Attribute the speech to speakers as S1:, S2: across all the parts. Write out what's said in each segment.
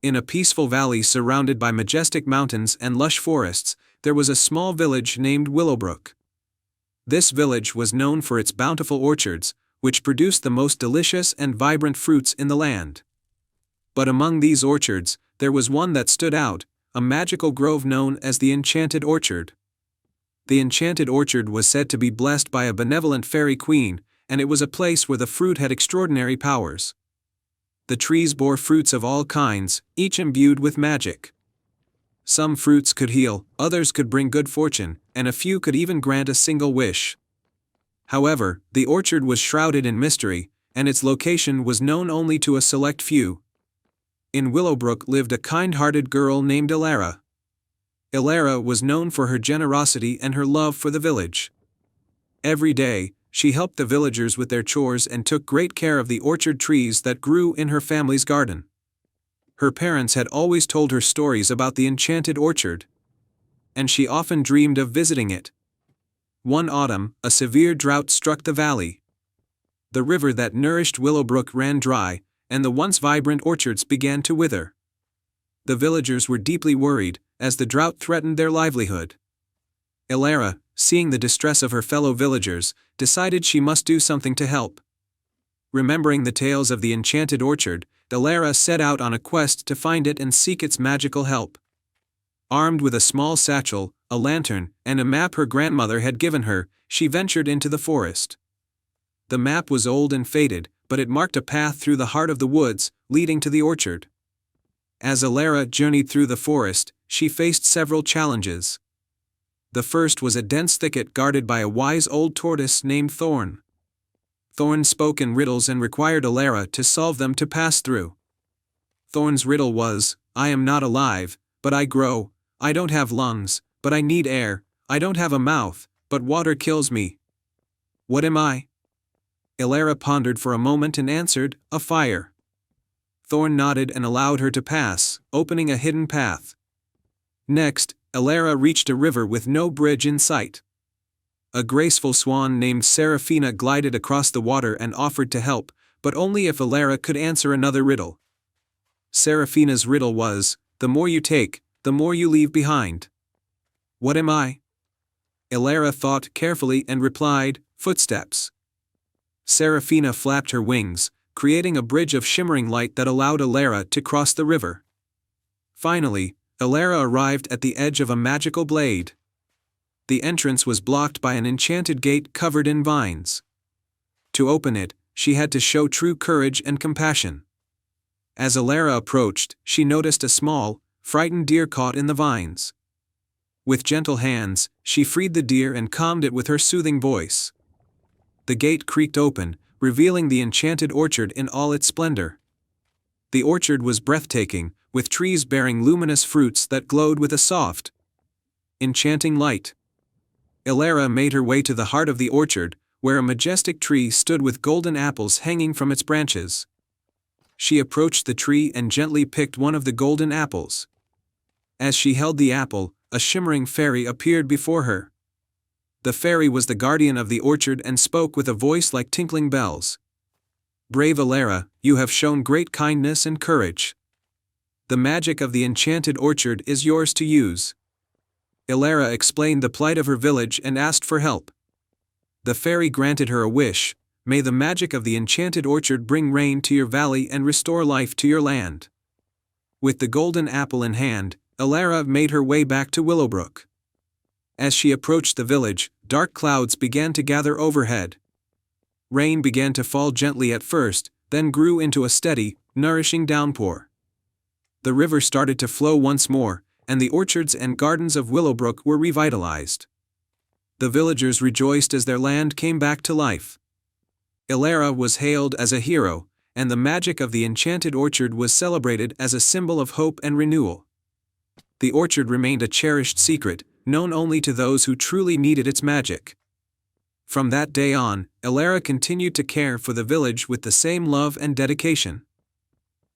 S1: In a peaceful valley surrounded by majestic mountains and lush forests, there was a small village named Willowbrook. This village was known for its bountiful orchards, which produced the most delicious and vibrant fruits in the land. But among these orchards, there was one that stood out, a magical grove known as the Enchanted Orchard. The Enchanted Orchard was said to be blessed by a benevolent fairy queen, and it was a place where the fruit had extraordinary powers. The trees bore fruits of all kinds, each imbued with magic. Some fruits could heal, others could bring good fortune, and a few could even grant a single wish. However, the orchard was shrouded in mystery, and its location was known only to a select few. In Willowbrook lived a kind-hearted girl named Elara. Elara was known for her generosity and her love for the village. Every day, she helped the villagers with their chores and took great care of the orchard trees that grew in her family's garden. Her parents had always told her stories about the Enchanted Orchard, and she often dreamed of visiting it. One autumn, a severe drought struck the valley. The river that nourished Willowbrook ran dry, and the once vibrant orchards began to wither. The villagers were deeply worried, as the drought threatened their livelihood. Elara, seeing the distress of her fellow villagers, decided she must do something to help. Remembering the tales of the Enchanted Orchard, Elara set out on a quest to find it and seek its magical help. Armed with a small satchel, a lantern, and a map her grandmother had given her, she ventured into the forest. The map was old and faded, but it marked a path through the heart of the woods, leading to the orchard. As Elara journeyed through the forest, she faced several challenges. The first was a dense thicket guarded by a wise old tortoise named Thorn. Thorn spoke in riddles and required Elara to solve them to pass through. Thorn's riddle was, "I am not alive, but I grow. I don't have lungs, but I need air. I don't have a mouth, but water kills me. What am I?" Elara pondered for a moment and answered, "A fire." Thorn nodded and allowed her to pass, opening a hidden path. Next, Elara reached a river with no bridge in sight. A graceful swan named Seraphina glided across the water and offered to help, but only if Elara could answer another riddle. Seraphina's riddle was, "The more you take, the more you leave behind. What am I?" Elara thought carefully and replied, "Footsteps." Seraphina flapped her wings, creating a bridge of shimmering light that allowed Elara to cross the river. Finally, Elara arrived at the edge of a magical glade. The entrance was blocked by an enchanted gate covered in vines. To open it, she had to show true courage and compassion. As Elara approached, she noticed a small, frightened deer caught in the vines. With gentle hands, she freed the deer and calmed it with her soothing voice. The gate creaked open, revealing the Enchanted Orchard in all its splendor. The orchard was breathtaking, with trees bearing luminous fruits that glowed with a soft, enchanting light. Elara made her way to the heart of the orchard, where a majestic tree stood with golden apples hanging from its branches. She approached the tree and gently picked one of the golden apples. As she held the apple, a shimmering fairy appeared before her. The fairy was the guardian of the orchard and spoke with a voice like tinkling bells. "Brave Elara, you have shown great kindness and courage. The magic of the Enchanted Orchard is yours to use." Elara explained the plight of her village and asked for help. The fairy granted her a wish: "May the magic of the Enchanted Orchard bring rain to your valley and restore life to your land." With the golden apple in hand, Elara made her way back to Willowbrook. As she approached the village, dark clouds began to gather overhead. Rain began to fall gently at first, then grew into a steady, nourishing downpour. The river started to flow once more, and the orchards and gardens of Willowbrook were revitalized. The villagers rejoiced as their land came back to life. Elara was hailed as a hero, and the magic of the Enchanted Orchard was celebrated as a symbol of hope and renewal. The orchard remained a cherished secret, known only to those who truly needed its magic. From that day on, Elara continued to care for the village with the same love and dedication.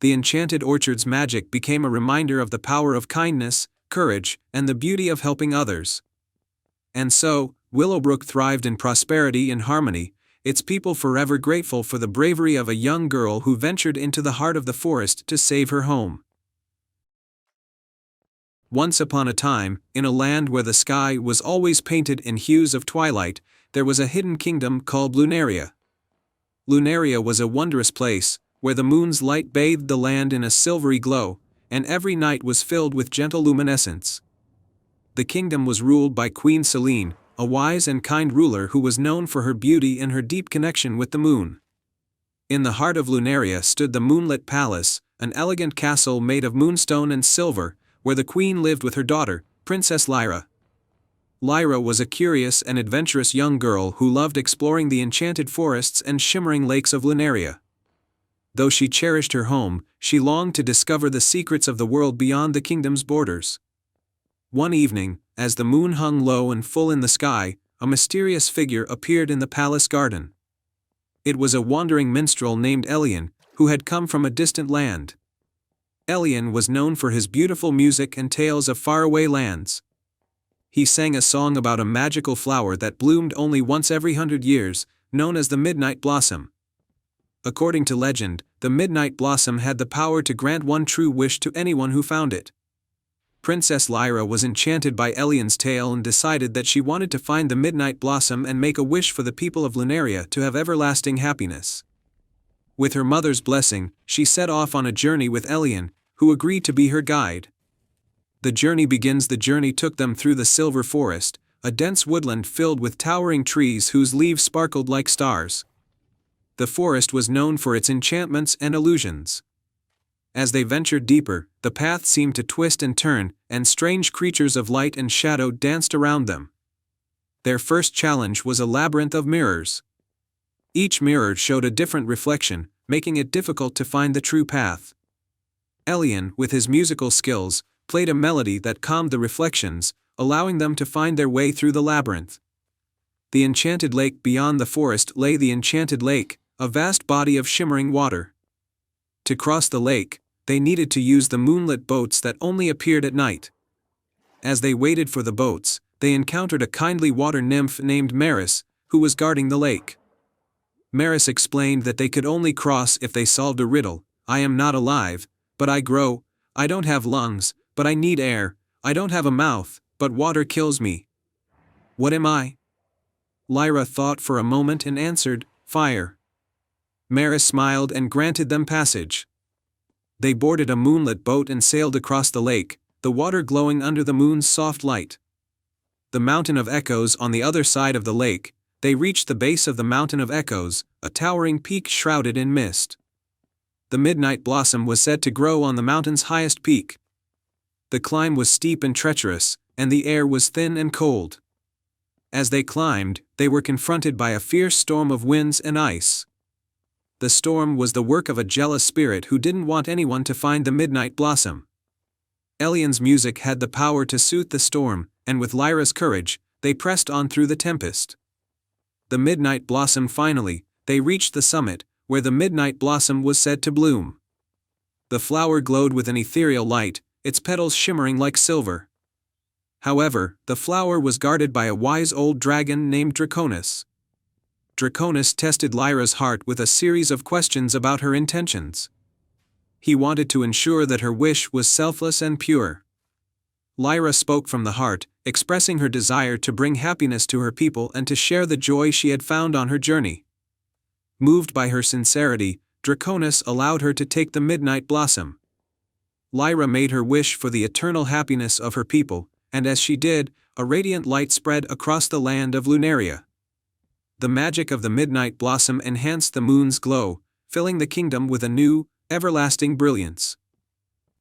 S1: The Enchanted Orchard's magic became a reminder of the power of kindness, courage, and the beauty of helping others. And so, Willowbrook thrived in prosperity and harmony, its people forever grateful for the bravery of a young girl who ventured into the heart of the forest to save her home. Once upon a time, in a land where the sky was always painted in hues of twilight, there was a hidden kingdom called Lunaria. Lunaria was a wondrous place, where the moon's light bathed the land in a silvery glow, and every night was filled with gentle luminescence. The kingdom was ruled by Queen Selene, a wise and kind ruler who was known for her beauty and her deep connection with the moon. In the heart of Lunaria stood the moonlit palace, an elegant castle made of moonstone and silver, where the queen lived with her daughter, Princess Lyra. Lyra was a curious and adventurous young girl who loved exploring the enchanted forests and shimmering lakes of Lunaria. Though she cherished her home, she longed to discover the secrets of the world beyond the kingdom's borders. One evening, as the moon hung low and full in the sky, a mysterious figure appeared in the palace garden. It was a wandering minstrel named Elien, who had come from a distant land. Elien was known for his beautiful music and tales of faraway lands. He sang a song about a magical flower that bloomed only once every 100 years, known as the Midnight Blossom. According to legend, the Midnight Blossom had the power to grant one true wish to anyone who found it. Princess Lyra was enchanted by Elien's tale and decided that she wanted to find the Midnight Blossom and make a wish for the people of Lunaria to have everlasting happiness. With her mother's blessing, she set off on a journey with Elien, who agreed to be her guide. The journey took them through the Silver Forest, a dense woodland filled with towering trees whose leaves sparkled like stars. The forest was known for its enchantments and illusions. As they ventured deeper, the path seemed to twist and turn, and strange creatures of light and shadow danced around them. Their first challenge was a labyrinth of mirrors. Each mirror showed a different reflection, making it difficult to find the true path. Elien, with his musical skills, played a melody that calmed the reflections, allowing them to find their way through the labyrinth. The enchanted lake beyond the forest lay the enchanted lake, a vast body of shimmering water. To cross the lake, they needed to use the moonlit boats that only appeared at night. As they waited for the boats, they encountered a kindly water nymph named Maris, who was guarding the lake. Maris explained that they could only cross if they solved a riddle. I am not alive, but I grow. I don't have lungs, but I need air. I don't have a mouth, but water kills me. What am I? Lyra thought for a moment and answered, fire. Maris smiled and granted them passage. They boarded a moonlit boat and sailed across the lake, the water glowing under the moon's soft light. The Mountain of Echoes on the other side of the lake, they reached the base of the Mountain of Echoes, a towering peak shrouded in mist. The Midnight Blossom was said to grow on the mountain's highest peak. The climb was steep and treacherous, and the air was thin and cold. As they climbed, they were confronted by a fierce storm of winds and ice. The storm was the work of a jealous spirit who didn't want anyone to find the Midnight Blossom. Elien's music had the power to soothe the storm, and with Lyra's courage, they pressed on through the tempest. The Midnight Blossom finally, they reached the summit, where the Midnight Blossom was said to bloom. The flower glowed with an ethereal light, its petals shimmering like silver. However, the flower was guarded by a wise old dragon named Draconis. Draconis tested Lyra's heart with a series of questions about her intentions. He wanted to ensure that her wish was selfless and pure. Lyra spoke from the heart, expressing her desire to bring happiness to her people and to share the joy she had found on her journey. Moved by her sincerity, Draconis allowed her to take the Midnight Blossom. Lyra made her wish for the eternal happiness of her people, and as she did, a radiant light spread across the land of Lunaria. The magic of the Midnight Blossom enhanced the moon's glow, filling the kingdom with a new, everlasting brilliance.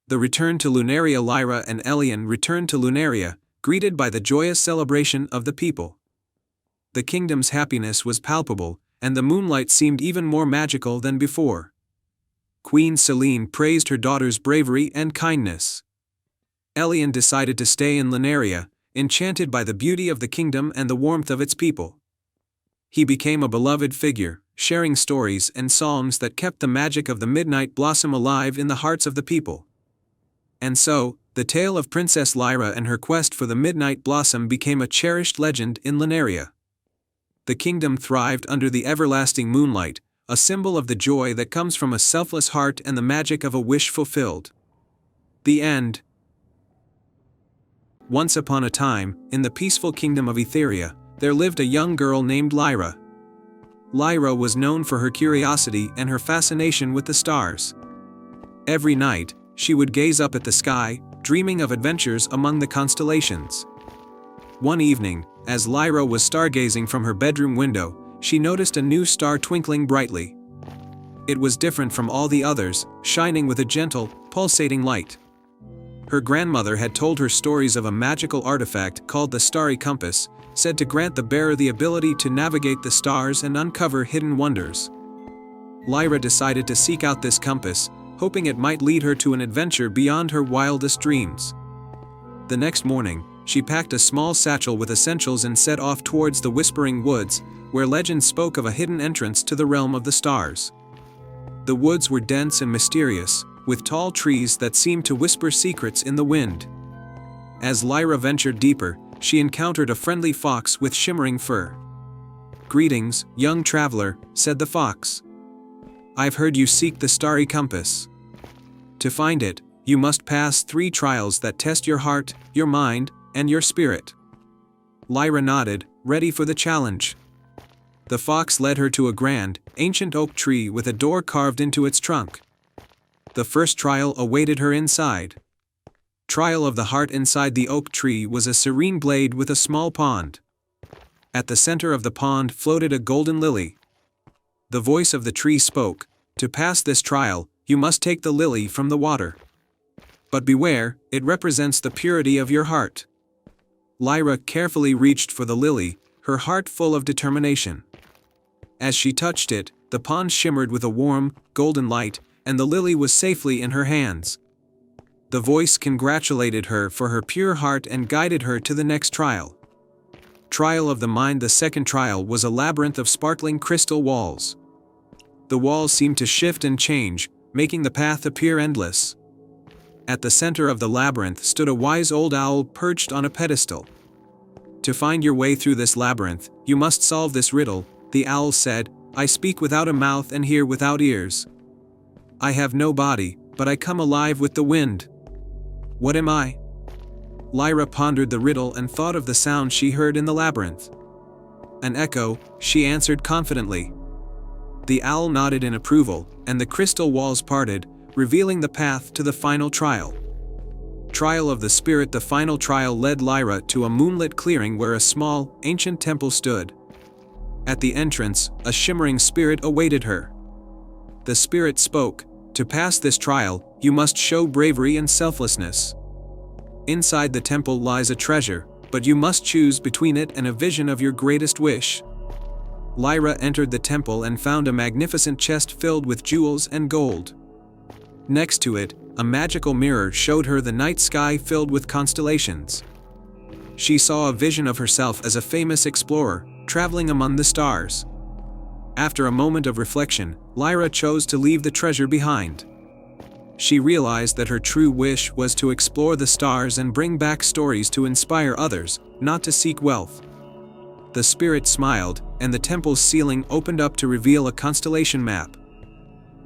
S1: The return to Lunaria. Lyra and Elien returned to Lunaria, greeted by the joyous celebration of the people. The kingdom's happiness was palpable, and the moonlight seemed even more magical than before. Queen Selene praised her daughter's bravery and kindness. Elien decided to stay in Lunaria, enchanted by the beauty of the kingdom and the warmth of its people. He became a beloved figure, sharing stories and songs that kept the magic of the Midnight Blossom alive in the hearts of the people. And so, the tale of Princess Lyra and her quest for the Midnight Blossom became a cherished legend in Lunaria. The kingdom thrived under the everlasting moonlight, a symbol of the joy that comes from a selfless heart and the magic of a wish fulfilled. The end. Once upon a time, in the peaceful kingdom of Etheria, there lived a young girl named Lyra. Lyra was known for her curiosity and her fascination with the stars. Every night, she would gaze up at the sky, dreaming of adventures among the constellations. One evening, as Lyra was stargazing from her bedroom window, she noticed a new star twinkling brightly. It was different from all the others, shining with a gentle, pulsating light. Her grandmother had told her stories of a magical artifact called the Starry Compass, said to grant the bearer the ability to navigate the stars and uncover hidden wonders. Lyra decided to seek out this compass, hoping it might lead her to an adventure beyond her wildest dreams. The next morning, she packed a small satchel with essentials and set off towards the Whispering Woods, where legend spoke of a hidden entrance to the realm of the stars. The woods were dense and mysterious, with tall trees that seemed to whisper secrets in the wind. As Lyra ventured deeper, she encountered a friendly fox with shimmering fur. "Greetings, young traveler," said the fox. "I've heard you seek the Starry Compass. To find it, you must pass 3 trials that test your heart, your mind, and your spirit." Lyra nodded, ready for the challenge. The fox led her to a grand, ancient oak tree with a door carved into its trunk. The first trial awaited her inside. Trial of the heart. Inside the oak tree was a serene glade with a small pond. At the center of the pond floated a golden lily. The voice of the tree spoke, "To pass this trial, you must take the lily from the water. But beware, it represents the purity of your heart." Lyra carefully reached for the lily, her heart full of determination. As she touched it, the pond shimmered with a warm, golden light, and the lily was safely in her hands. The voice congratulated her for her pure heart and guided her to the next trial. Trial of the mind. The second trial was a labyrinth of sparkling crystal walls. The walls seemed to shift and change, making the path appear endless. At the center of the labyrinth stood a wise old owl perched on a pedestal. "To find your way through this labyrinth, you must solve this riddle," the owl said. "I speak without a mouth and hear without ears. I have no body, but I come alive with the wind. What am I?" Lyra pondered the riddle and thought of the sound she heard in the labyrinth. "An echo," she answered confidently. The owl nodded in approval, and the crystal walls parted, revealing the path to the final trial. Trial of the spirit. The final trial led Lyra to a moonlit clearing where a small, ancient temple stood. At the entrance, a shimmering spirit awaited her. The spirit spoke, "To pass this trial, you must show bravery and selflessness. Inside the temple lies a treasure, but you must choose between it and a vision of your greatest wish." Lyra entered the temple and found a magnificent chest filled with jewels and gold. Next to it, a magical mirror showed her the night sky filled with constellations. She saw a vision of herself as a famous explorer, traveling among the stars. After a moment of reflection, Lyra chose to leave the treasure behind. She realized that her true wish was to explore the stars and bring back stories to inspire others, not to seek wealth. The spirit smiled, and the temple's ceiling opened up to reveal a constellation map.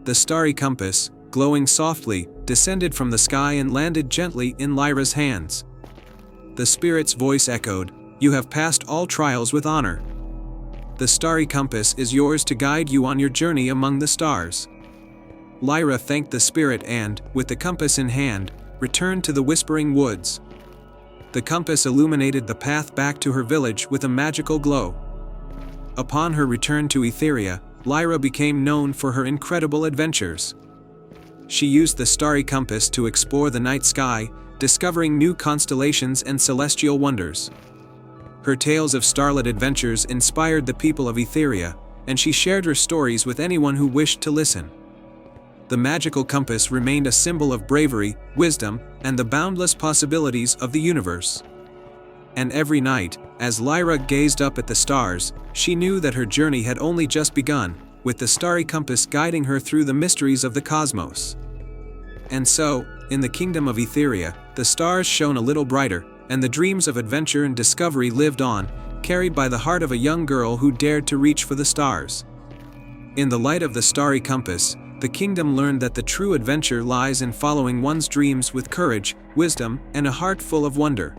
S1: The Starry Compass, glowing softly, descended from the sky and landed gently in Lyra's hands. The spirit's voice echoed, "You have passed all trials with honor. The Starry Compass is yours to guide you on your journey among the stars." Lyra thanked the spirit and, with the compass in hand, returned to the Whispering Woods. The compass illuminated the path back to her village with a magical glow. Upon her return to Etheria, Lyra became known for her incredible adventures. She used the Starry Compass to explore the night sky, discovering new constellations and celestial wonders. Her tales of starlit adventures inspired the people of Etheria, and she shared her stories with anyone who wished to listen. The magical compass remained a symbol of bravery, wisdom, and the boundless possibilities of the universe. And every night, as Lyra gazed up at the stars, she knew that her journey had only just begun, with the Starry Compass guiding her through the mysteries of the cosmos. And so, in the kingdom of Etheria, the stars shone a little brighter, and the dreams of adventure and discovery lived on, carried by the heart of a young girl who dared to reach for the stars. In the light of the Starry Compass, the kingdom learned that the true adventure lies in following one's dreams with courage, wisdom, and a heart full of wonder.